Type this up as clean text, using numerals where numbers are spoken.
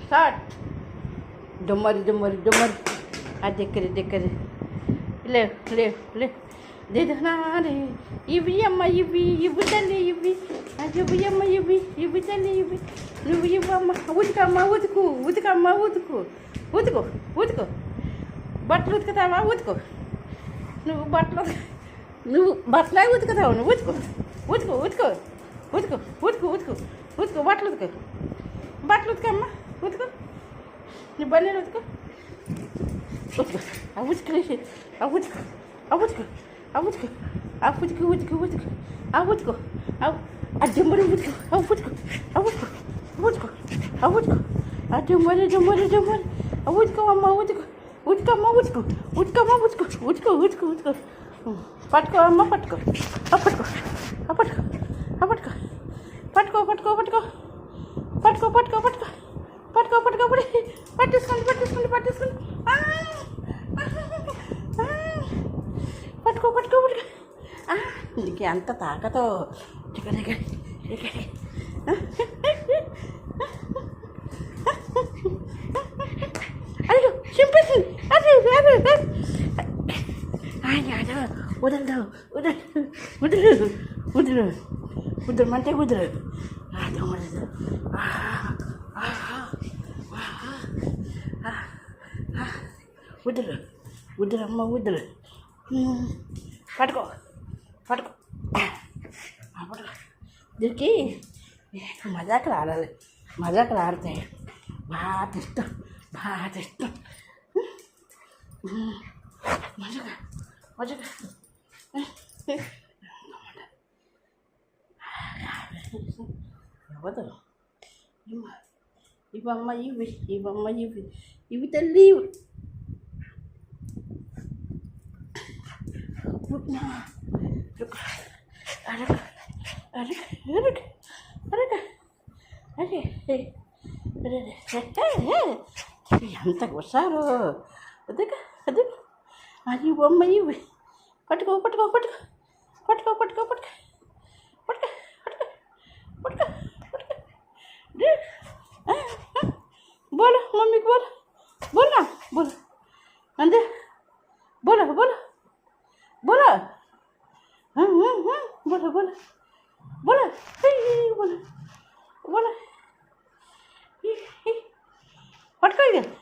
Start. డొమ్మరి డొమ్మరి డొమ్మరి దగ్గర దగ్గర లే లే లే దిదనారే ఇవి అమ్మ ఇవి ఇవి తల్లి ఇవి ఇవి అమ్మ ఇవి ఇవి తల్లి ఇవి నువ్వు ఇవ్వమ్మ ఉతుకమ్మ ఉతుకు ఉతుకమ్మ ఉతుకు ఉతుకు ఉతుకు బట్టలు ఉతుకుతావా ఉతుకు నువ్వు బట్టలే ఉతుకుతావు నువ్వు ఉతుకు ఉతుకు ఉతుకు ఉతుకు ఉతుకు ఉతుకు ఉతుకు బట్టలు ఉతుకమ్మ ఉతుకు నీ బన్నీలు ఉతుకు ఉతుకు ఆ ఉతుకులేసి ఆ ఉతుకు ఆ ఉతుకు ఆ ఉతుకు ఆ ఉతుకు ఉతుకు ఉతుకు ఆ ఉతుకు ఆ జమ్మడి ఉతుకు ఆ ఉతుకు ఆ ఉతుకు ఉతుకు ఆ ఉతుకు ఆ జమ్మడి జమ్మడి జమ్మడి ఆ ఉతుకమ్మ ఉతుకు ఉతుకమ్మ ఉతుకు ఉతుకమ్మ ఉతుకు ఉతుకు ఉతుకు ఉతుకు పట్టుకో అమ్మ పట్టుకో పట్టుకో పట్టుకో పట్టుకో పట్టుకో పట్టుకో పట్టుకో పట్టుకో పట్టుకో పట్టుకో పట్టుకో పట్టుకో పట్టేసుకోండి పట్టేసుకోండి పట్టేసుకోండి పట్టుకో పట్టుకో పట్టుకో నీకు ఎంత తాకతో అయ్యో చింపేసింది అదే అదే అదే వదలదు వదలు వదలు వదలు వదలమంటే వదలదు అదే వదలదు వదలు వదలమ్మ వదలు పట్టుకో పట్టుకో పట్టుకో దీనికి మజాకులు ఆడాలి మజాకులు ఆడితే బాగా ఇష్టం బాగా ఇష్టం మజాక మజాక ఇవ్వదు ఇవమ్మ ఇవి ఇవమ్మ ఇవి ఇవి తల్లి అరగ అరగ అరగ అరగ అరే ఎంత వస్తారు అదే అదే అది బొమ్మ ఇవి పట్టుకో పట్టుకో పట్టుకో పట్టుకో పట్టుకో పట్టుకో పట్టుకో పట్టుకో పట్టుకో बोलो मम्मी को बोलो बोल ना बोलो अंदे बोलो बोलो बोलो बोलो बोलो बोलो बोलो बोलो पटको